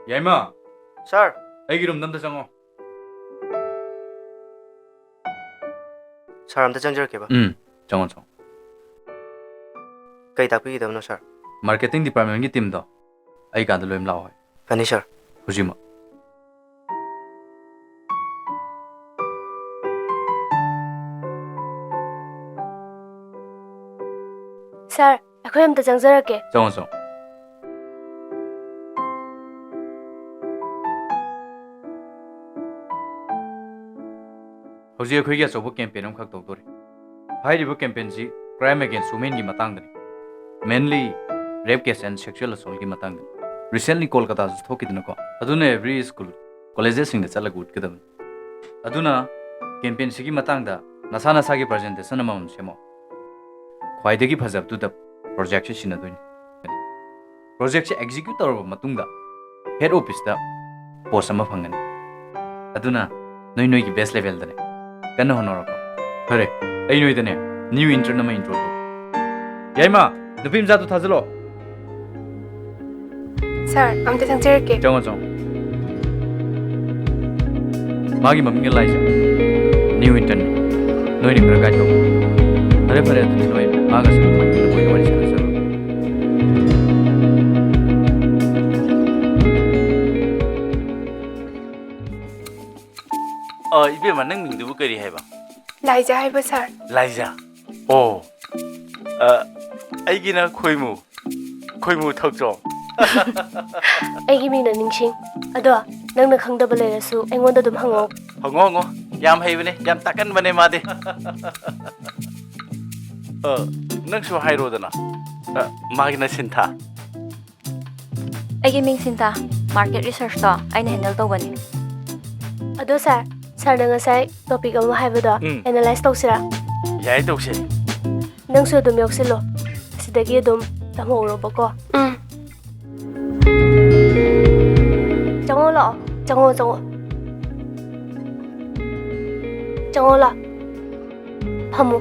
야이마, Sir, 아기 룸 남자 장어. sir amta changjarke ba. 장어 장. Kai takpi gidamno sir. 마케팅 디파트먼트 팀도 아이 간다 로임 라오. Fani sir. 호지마. Sir, ako'y amta changjarake. 장어 장. ꯍꯧꯖꯤꯛ ꯑꯩꯈꯣꯏꯒꯤ ꯑꯆꯧꯕ campaign ꯑꯃꯈꯛ ꯇꯧꯗꯣꯔꯤ ꯍꯥꯏꯔꯤꯕ ꯀꯦꯝꯄꯦꯟꯁꯤ ꯀ꯭ꯔꯥꯏꯝ ꯑꯦꯒꯦꯟꯁ ꯋꯨꯃꯦꯟꯒꯤ ꯃꯇꯥꯡꯗꯅꯤ ꯃꯦꯟꯂꯤ ꯔꯦꯞ ꯀꯦꯁ ꯑꯦꯟ ꯁꯦꯛꯁꯨꯑꯦꯜ ꯑꯁꯣꯜꯒꯤ ꯃꯇꯥꯡꯗꯅꯤ ꯔꯤꯁꯦꯟꯠꯂꯤ ꯀꯣꯜꯀꯇꯥꯗꯁꯨ ꯊꯣꯛꯈꯤꯗꯅꯀꯣ ꯑꯗꯨꯅ ꯑꯦꯕ꯭ꯔꯤ ꯁ꯭ꯀꯨꯜ ꯀꯣꯂꯦꯖꯦꯁꯁꯤꯡꯗ ꯆꯠꯂꯒ ꯎꯠꯀꯗꯕꯅꯤ ꯑꯗꯨꯅ ꯀꯦꯝꯄꯦꯟꯁꯤꯒꯤ ꯃꯇꯥꯡꯗ ꯅꯁꯥ ꯅꯁꯥꯒꯤ ꯄ꯭ꯔꯖꯦꯟꯇꯦꯁꯟ ꯑꯃꯃꯝ ꯁꯦꯝꯃꯣ ꯈ꯭ꯋꯥꯏꯗꯒꯤ ꯐꯖꯕꯗꯨꯗ ꯄ꯭ꯔꯣꯖꯦꯛꯁꯦ ꯁꯤꯟꯅꯗꯣꯏꯅꯤ ꯄ꯭ꯔꯣꯖꯦꯛꯁꯦ ꯑꯦꯛꯖꯤꯀ꯭ꯌꯨꯠ ꯇꯧꯔꯕ ꯃꯇꯨꯡꯗ ꯍꯦꯗ ꯑꯣꯐꯤꯁꯇ ꯄꯣꯁ ꯑꯃ ꯐꯪꯒꯅꯤ ꯑꯗꯨꯅ ꯅꯣꯏꯒꯤ ꯕꯦꯁ ꯂꯦꯚꯦꯜꯗꯅꯦ ꯀꯟꯅ ꯍꯣꯠꯅꯔꯣꯀꯣ ꯐꯔꯦ ꯑꯩ ꯅꯣꯏꯗꯅꯦ ꯅ꯭ꯌꯨ ꯏꯟꯇꯔꯟ ꯑꯃ ꯏꯟꯇ꯭ꯔꯣ ꯇꯧ ꯌꯥꯏꯃ ꯅꯨꯄꯤ ꯃꯆꯥꯗꯣ ꯊꯥꯖꯤꯜꯂꯣ Sir, amta changjarake. ꯆꯪꯉꯣ ꯆꯪꯉꯣ ꯃꯥꯒꯤ ꯃꯃꯤꯡꯅ ꯂꯥꯏꯖꯥ ꯅ꯭ꯌꯨ ꯏꯟꯇꯔꯟ ꯅꯣꯏꯅ ꯈꯔ ꯒꯥꯏꯗ ꯇꯧ ꯐꯔꯦ ꯐꯔꯦ ꯑꯗꯨꯗꯤ ꯅꯣꯏ ꯃꯥꯒꯁꯨ ꯃꯊꯪꯗ ꯃꯣꯏꯒ ꯋꯥꯔꯤ ꯁꯥꯟꯅꯖꯔꯣ 이베마 능 민두부 거리 해봐. Laija haiba sir. 라이자. 오. 아이기나 코이무 턱좀. Aigi mingna ningsing. Ado, nangna khangdaba leirasu aingwonda dum hangok. 헝어. 얌 해이브네. 얌 딱간 바네 마데. 능수 하이로드나. 마기나 신타. ꯑꯩꯒꯤ ꯃꯤꯡ ꯁꯤꯟꯇꯥ ꯃꯥꯔꯀꯦꯠ ꯔꯤꯁꯔꯁꯇꯣ ꯑꯩꯅ ꯍꯦꯟꯗꯜ ꯇꯧꯒꯅꯤ Ado sir, sarna ngasai topic ama haibado analyze tawsira. 야이 독세. Nangsu dum yoksilo. Asidagi dum tamhorobako. Chango la, chango. Chango la. Phamu.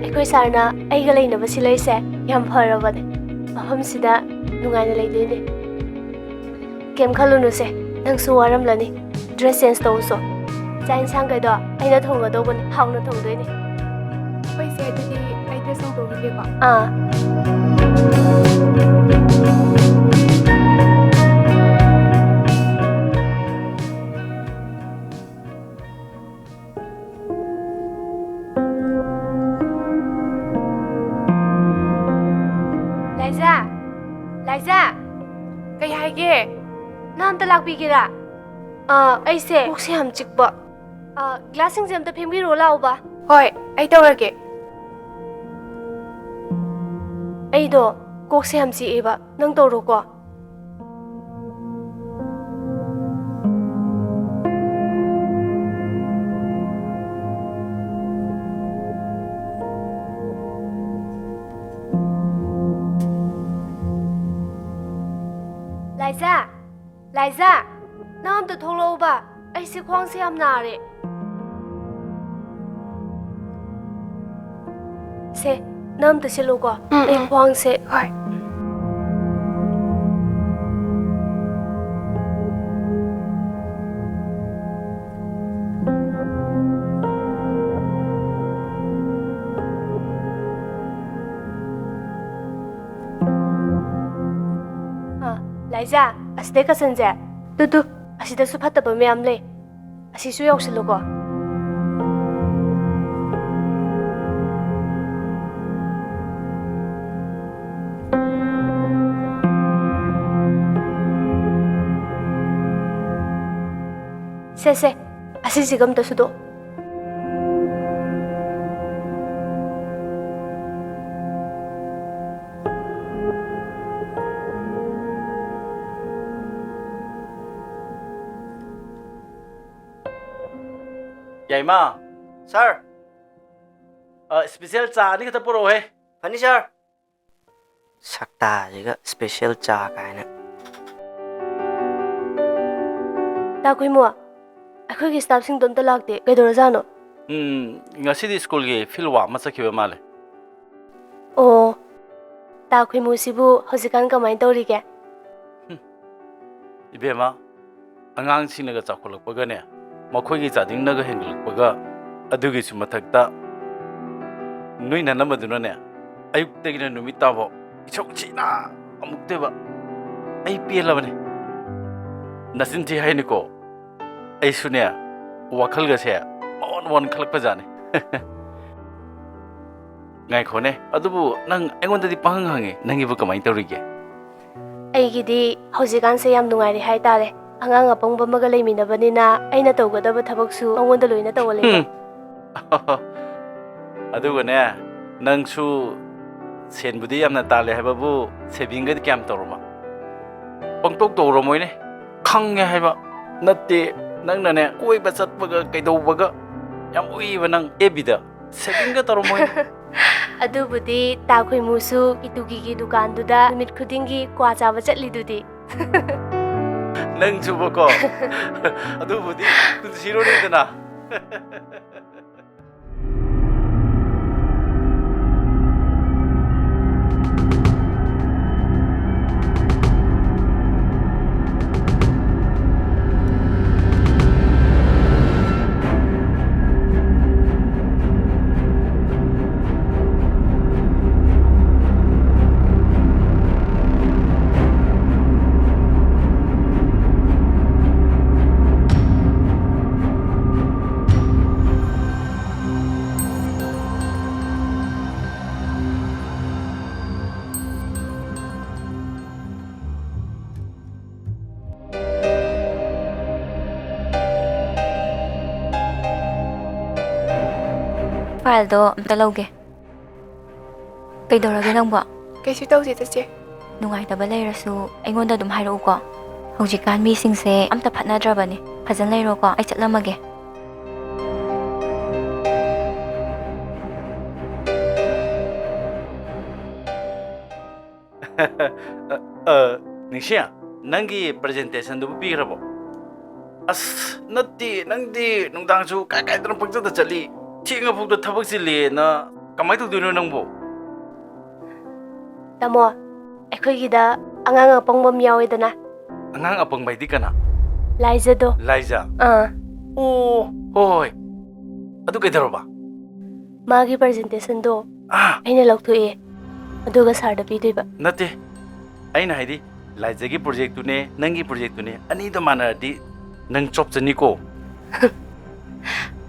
Ekoi sarna aiga leinaba silaise yam pharabane. Maham sida nungaina leidoine. Kem khalunu se nangsu waramlani. Dress sense tawso. Chain sangaido aina thongadobani hauna thongdoine. Oi se adudi ai dress song tawbige ko. Liza. Kai haige? Namta lakbigira. Aise kokse ham chikba. Glassing jam ta phemgiro lauba. Hoi, ai tawrage. Aido kokse ham chi eba nang tawro ko. Liza, nam ta tholo ba. Ai se khwang se am na re. Se nam ta silo ko. Ai khwang se. Hoi. Liza, aside ka sanje. Tu. Asida su phattaba myam le. Asisu yoksilo ko. Se. Asi sigam ta sudo. 야이마. Sir, special ꯆꯥ ꯑꯅꯤ ꯈꯛꯇ ꯄꯨꯔꯛꯑꯣꯍꯦ ꯐꯅꯤ ꯁꯥꯔ ꯁꯛꯇꯥꯁꯤꯒ special ꯆꯥ ꯀꯥꯏꯅ ꯇꯥ ꯈꯣꯏꯃꯨ ꯑꯩꯈꯣꯏꯒꯤ ꯁ꯭ꯇꯥꯐꯁꯤꯡꯗꯣ ꯑꯝꯇ ꯂꯥꯛꯇꯦ ꯀꯩꯗꯧꯔꯖꯥꯠꯅꯣ ꯉꯁꯤꯗꯤ ꯁ꯭ꯀꯨꯜꯒꯤ ꯐꯤꯜ ꯋꯥꯛ ꯑꯃ ꯆꯠꯈꯤꯕ ꯃꯥꯜꯂꯦ ꯑꯣ ꯇꯥ ꯈꯣꯏꯃꯨꯁꯤꯕꯨ ꯍꯧꯖꯤꯛꯀꯥꯟ ꯀꯃꯥꯏꯅ ꯇꯧꯔꯤꯒꯦ 이베마 ꯑꯉꯥꯡꯁꯤꯡꯅꯒ ꯆꯥꯎꯈꯠꯂꯛꯄꯒꯅꯦ ꯃꯈꯣꯏꯒꯤ ꯆꯥꯗꯤꯡꯅꯒ ꯍꯦꯟꯒꯠꯂꯛꯄꯒ ꯑꯗꯨꯒꯤꯁꯨ ꯃꯊꯛꯇ ꯅꯣꯏ ꯅꯅꯝꯕꯗꯨꯅꯅꯦ ꯑꯌꯨꯛꯇꯒꯤꯅ ꯅꯨꯃꯤꯠ ꯇꯥꯐꯥꯎ ꯏꯁꯧ ꯊꯤꯅ ꯑꯃꯨꯛꯇꯣꯏꯕ ꯑꯩ ꯄꯦꯜꯂꯕꯅꯦ ꯅꯆꯤꯟ ꯊꯤ ꯍꯥꯏꯅꯤꯀꯣ ꯑꯩꯁꯨꯅꯦ ꯋꯥꯈꯜꯒꯁꯦ ꯃꯣꯟ ꯈꯜꯂꯛꯄꯖꯥꯠꯅꯤ ꯉꯥꯏꯈꯣꯅꯦ ꯑꯗꯨꯕꯨ ꯅꯪ ꯑꯩꯉꯣꯟꯗꯗꯤ ꯄꯥꯍꯪ ꯍꯪꯉꯦ ꯅꯪꯒꯤꯕꯨ ꯀꯃꯥꯏꯅ ꯇꯧꯔꯤꯒꯦ ꯑꯩꯒꯤꯗꯤ ꯍꯧꯖꯤꯛꯀꯥꯟꯁꯦ ꯌꯥꯝ ꯅꯨꯡꯉꯥꯏꯔꯦ ꯍꯥꯏꯇꯥꯔꯦ ꯑꯉꯥꯡ ꯑꯄꯪꯕ ꯑꯃꯒ ꯂꯩꯃꯤꯟꯅꯕꯅꯤꯅ ꯑꯩꯅ ꯇꯧꯒꯗꯕ ꯊꯕꯛꯁꯨ ꯃꯉꯣꯟꯗ ꯂꯣꯏꯅ ꯇꯧꯍꯜꯂꯦꯕ ꯑꯗꯨꯒꯅꯦ ꯅꯪꯁꯨ ꯁꯦꯟꯕꯨꯗꯤ ꯌꯥꯝꯅ ꯇꯥꯜꯂꯦ ꯍꯥꯏꯕꯕꯨ ꯁꯦꯚꯤꯡꯒꯗꯤ ꯀꯌꯥꯝ ꯇꯧꯔꯕ ꯄꯪꯇꯧ ꯇꯧꯔꯝꯃꯣꯏꯅꯦ ꯈꯪꯉꯦ ꯍꯥꯏꯕ ꯅꯠꯇꯦ ꯅꯪꯅꯅꯦ ꯀꯣꯏꯕ ꯆꯠꯄꯒ ꯀꯩꯗꯧꯕꯒ ꯌꯥꯝ ꯎꯏꯕ ꯅꯪ ꯑꯦꯕꯤꯗ ꯁꯦꯚꯤꯡꯒ ꯇꯧꯔꯝꯃꯣꯏꯅꯦ ꯑꯗꯨꯕꯨꯗꯤ ꯇꯥ ꯈꯣꯏꯃꯨꯁꯨ ꯀꯤꯇꯨꯀꯤꯒꯤ ꯗꯨꯀꯥꯟꯗꯨꯗ ꯅꯨꯃꯤꯠ ꯈꯨꯗꯤꯡꯒꯤ ꯀ꯭ꯋꯥ ꯆꯥꯕ ꯆꯠꯂꯤꯗꯨꯗꯤ ꯅꯪꯁꯨꯕꯀꯣ ꯑꯗꯨꯕꯨꯗꯤ ꯄꯨꯟꯁꯤꯔꯣꯅꯤꯗꯅ ꯐꯥꯏꯜꯗꯣ ꯑꯝꯇ ꯂꯧꯒꯦ ꯀꯩꯗꯧꯔꯒꯦ ꯅꯪꯕꯣ ꯀꯩꯁꯨ ꯇꯧꯗꯦ ꯆꯦꯆꯦ ꯅꯨꯡꯉꯥꯏꯇꯕ ꯂꯩꯔꯁꯨ ꯑꯩꯉꯣꯟꯗ ꯑꯗꯨꯝ ꯍꯥꯏꯔꯛꯎꯀꯣ ꯍꯧꯖꯤꯛꯀꯥꯟ ꯃꯤꯁꯤꯡꯁꯦ ꯑꯝꯇ ꯐꯠꯅꯗ꯭ꯔꯕꯅꯤ ꯐꯖꯅ ꯂꯩꯔꯣꯀꯣ ꯑꯩ ꯆꯠꯂꯝꯃꯒꯦ ꯅꯤꯡꯁꯤꯡ ꯅꯪꯒꯤ ꯄ꯭ꯔꯖꯦꯟꯇꯦꯁꯟꯗꯨꯕꯨ ꯄꯤꯈ꯭ꯔꯕꯣ ꯑꯁ ꯅꯠꯇꯦ ꯅꯪꯗꯤ ꯅꯨꯡꯗꯥꯡꯁꯨ ꯀꯥꯏ ꯀꯥꯏꯗꯅ ꯄꯪꯆꯠꯇ ꯆꯠꯂꯤ ꯊꯦꯡꯉ ꯐꯥꯎꯗ ꯊꯕꯛ ꯆꯤꯜꯂꯦꯅ ꯀꯃꯥꯏꯅ ꯇꯧꯗꯣꯏꯅꯣ ꯅꯪꯕꯨ ꯇꯥꯃꯣ ꯑꯩꯈꯣꯏꯒꯤꯗ ꯑꯉꯥꯡ ꯑꯄꯪꯕ ꯑꯃ ꯌꯥꯎꯋꯦꯗꯅ ꯑꯉꯥꯡ ꯑꯄꯪꯕ ꯍꯥꯏꯗꯤ ꯀꯅꯥ ꯂꯥꯏꯖꯗꯣ ꯂꯥꯏꯖꯥ ꯑꯥ ꯑꯣ ꯍꯣꯏ ꯑꯗꯨ ꯀꯩꯗꯧꯔꯕ ꯃꯥꯒꯤ ꯄ꯭ꯔꯖꯦꯟꯇꯦꯁꯟꯗꯣ ꯑꯥ ꯑꯩꯅ ꯂꯧꯊꯣꯛꯑꯦ ꯑꯗꯨꯒ ꯁꯥꯔꯗ ꯄꯤꯗꯣꯏꯕ ꯅꯠꯇꯦ ꯑꯩꯅ ꯍꯥꯏꯗꯤ ꯂꯥꯏꯖꯒꯤ ꯄ꯭ꯔꯣꯖꯦꯛꯇꯨꯅꯦ ꯅꯪꯒꯤ ꯄ꯭ꯔꯣꯖꯦꯛꯇꯨꯅꯦ ꯑꯅꯤꯗꯣ ꯃꯥꯟꯅꯔꯗꯤ ꯅꯪ ꯆꯣꯞꯆꯅꯤꯀꯣ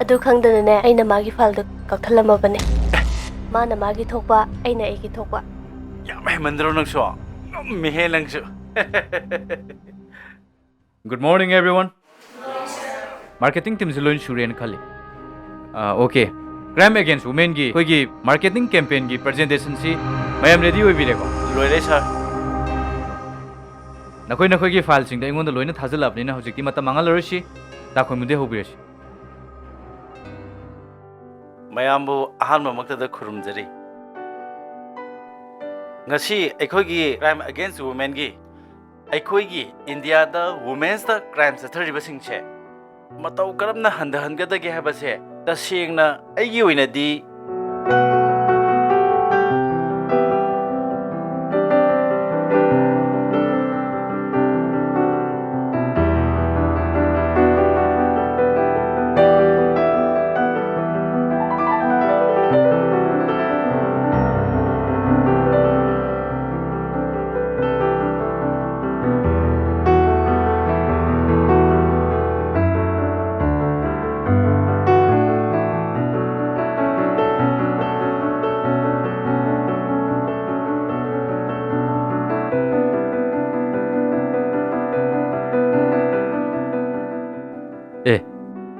ꯑꯗꯨ ꯈꯪꯗꯅꯅꯦ ꯑꯩꯅ ꯃꯥꯒꯤ ꯐꯥꯏꯜꯗꯣ ꯀꯛꯊꯠꯂꯝꯃꯕꯅꯦ ꯃꯥꯅ ꯃꯥꯒꯤ ꯊꯣꯛꯄ ꯑꯩꯅ ꯑꯩꯒꯤ ꯊꯣꯛꯄ ꯌꯥꯝ ꯍꯩꯃꯟꯗ꯭ꯔꯣ ꯅꯪꯁꯨ ꯉꯝꯃꯤꯍꯦ ꯅꯪꯁꯨ Good morning, everyone. Marketing team is loin sure and khali. Okay. Crime against women gi koi marketing campaign gi presentation si mayam ready oi bile ko. ꯂꯣꯏꯔꯦ ꯁꯥꯔ Nakoi gi file sing da ingon da loina thajal apni na hojik ti mata mangal roshi ta khoi mude hobirashi. ꯃꯌꯥꯝꯕꯨ ꯑꯍꯥꯟꯕꯃꯛꯇꯗ ꯈꯨꯔꯨꯝꯖꯔꯤ ꯉꯁꯤ ꯑꯩꯈꯣꯏꯒꯤ crime against ꯋꯨꯃꯦꯟꯒꯤ ꯑꯩꯈꯣꯏꯒꯤ ꯏꯟꯗꯤꯌꯥꯗ ꯋꯨꯃꯦꯟꯁꯇ crime ꯆꯠꯊꯔꯤꯕꯁꯤꯡꯁꯦ ꯃꯇꯧ ꯀꯔꯝꯅ ꯍꯟꯊꯍꯟꯒꯗꯒꯦ ꯍꯥꯏꯕꯁꯦ ꯇꯁꯦꯡꯅ ꯑꯩꯒꯤ ꯑꯣꯏꯅꯗꯤ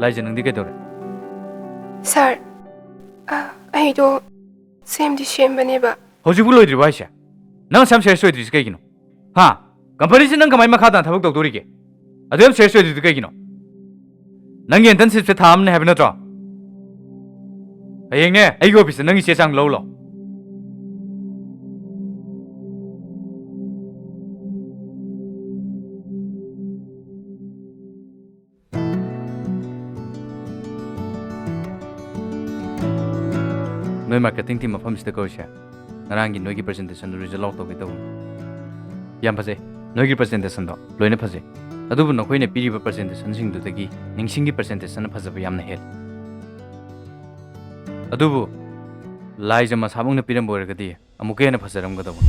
Laija nang di kai dore. ꯁꯥꯔ ꯑꯩꯗꯣ ꯁꯦꯝꯗꯤ ꯁꯦꯝꯕꯅꯦꯕ Hojik bu loidri ba sha. Nang sam share soidri kai gino. Ha, company sin nang kamai makha da thabak dogdori ge. Adem share soidri kai gino. Nang yen tan sit se tham ne have na tra. ꯍꯌꯦꯡꯅꯦ ꯑꯩꯒꯤ ꯑꯣꯐꯤꯁꯇ ꯅꯪꯒꯤ ꯆꯦ ꯆꯥꯡ ꯂꯧ ꯂꯥꯎ ꯅꯣꯏ marketing team ꯃꯐꯝꯁꯤꯗ ꯀꯧꯔꯤꯁꯦ ꯉꯔꯥꯡꯒꯤ ꯅꯣꯏꯒꯤ ꯄ꯭ꯔꯖꯦꯟꯇꯦꯁꯟꯗꯣ ꯔꯤꯖꯜ ꯑꯥꯎꯠ ꯇꯧꯒꯦ ꯇꯧꯕꯅꯤ ꯌꯥꯝ ꯐꯖꯩ ꯅꯣꯏꯒꯤ ꯄ꯭ꯔꯖꯦꯟꯇꯦꯁꯟꯗꯣ ꯂꯣꯏꯅ ꯐꯖꯩ ꯑꯗꯨꯕꯨ ꯅꯈꯣꯏꯅ ꯄꯤꯔꯤꯕ ꯄ꯭ꯔꯖꯦꯟꯇꯦꯁꯟꯁꯤꯡꯗꯨꯗꯒꯤ ꯅꯤꯡꯁꯤꯡꯒꯤ ꯄ꯭ꯔꯖꯦꯟꯇꯦꯁꯟꯅ ꯐꯖꯕ ꯌꯥꯝꯅ ꯍꯦꯜꯂꯤ ꯑꯗꯨꯕꯨ ꯂꯥꯏꯖ ꯃꯁꯥꯃꯛꯅ ꯄꯤꯔꯝꯕ ꯑꯣꯏꯔꯒꯗꯤ ꯑꯃꯨꯛꯀ ꯍꯦꯟꯅ ꯐꯖꯔꯝꯒꯗꯧꯕ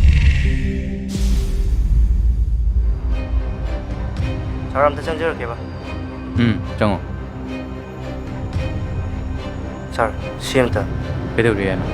ꯁꯥꯔ ꯑꯝꯇ ꯆꯪꯖꯔꯛꯀꯦꯕ ꯆꯪꯉꯣ ꯁꯥꯔ ꯁꯤ ꯑꯝꯇ ꯀꯩꯗꯧꯔꯤ ꯍꯥꯏꯅꯣ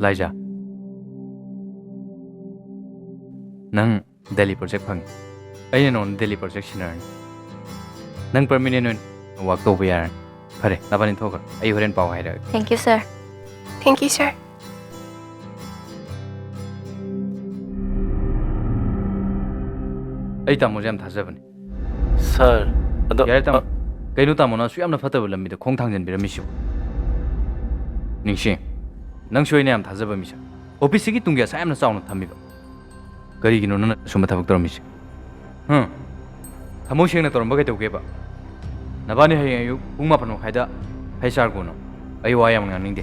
ꯂꯥꯏꯖꯥ ꯅꯪ ꯗꯦꯜꯂꯤ ꯄ꯭ꯔꯣꯖꯦꯛ ꯐꯪꯉꯤ ꯑꯩꯅ ꯅꯉꯣꯟꯗ ꯗꯦꯜꯂꯤ ꯄ꯭ꯔꯣꯖꯦꯛ ꯁꯤꯟꯅꯔꯅꯤ ꯅꯪ ꯄꯔꯃꯤꯅꯦꯟ ꯑꯣꯏꯅ ꯋꯥꯛ ꯇꯧꯕ ꯌꯥꯔꯅꯤ ꯐꯔꯦ ꯅꯕꯥꯅꯤ ꯊꯣꯛꯈ꯭ꯔꯣ ꯑꯩ ꯍꯣꯔꯦꯟ ꯄꯥꯎ ꯍꯥꯏꯔꯛꯑꯒꯦ thank you sir Thank you, sir. ꯑꯩ ꯇꯥꯃꯣꯁꯦ ꯌꯥꯝ ꯊꯥꯖꯕꯅꯤ ꯁꯥꯔ ꯑꯗꯣ ꯌꯥꯔꯦ ꯇꯥꯃꯣ ꯀꯩꯅꯣ ꯇꯥꯃꯣꯅ ꯑꯁꯨꯛ ꯌꯥꯝꯅ ꯐꯠꯇꯕ ꯂꯝꯕꯤꯗ ꯈꯣꯡ ꯊꯥꯡꯖꯟꯕꯤꯔꯝꯃꯤꯁꯤꯕꯨ ꯅꯤꯡꯁꯤꯡ ꯅꯪꯁꯨ ꯑꯩꯅ ꯌꯥꯝ ꯊꯥꯖꯕ ꯃꯤꯁꯛ ꯑꯣꯐꯤꯁꯁꯤꯒꯤ ꯇꯨꯡꯒꯤ ꯑꯁꯥ ꯌꯥꯝꯅ ꯆꯥꯎꯅ ꯊꯝꯃꯤꯕ ꯀꯔꯤꯒꯤꯅꯣ ꯅꯪꯅ ꯑꯁꯨꯝꯕ ꯊꯕꯛ ꯇꯧꯔꯝꯃꯤꯁꯦ ꯊꯃꯣꯏ ꯁꯦꯡꯅ ꯇꯧꯔꯝꯕ ꯀꯩꯗꯧꯒꯦꯕ ꯅꯕꯥꯅꯤ ꯍꯌꯦꯡ ꯑꯌꯨꯛ ꯄꯨꯡ 7 ꯃꯈꯥꯏꯗ ꯍꯩꯆ ꯑꯥꯔ ꯒꯨꯅꯣ ꯑꯩ ꯋꯥ ꯌꯥꯝ ꯉꯥꯡꯅꯤꯡꯗꯦ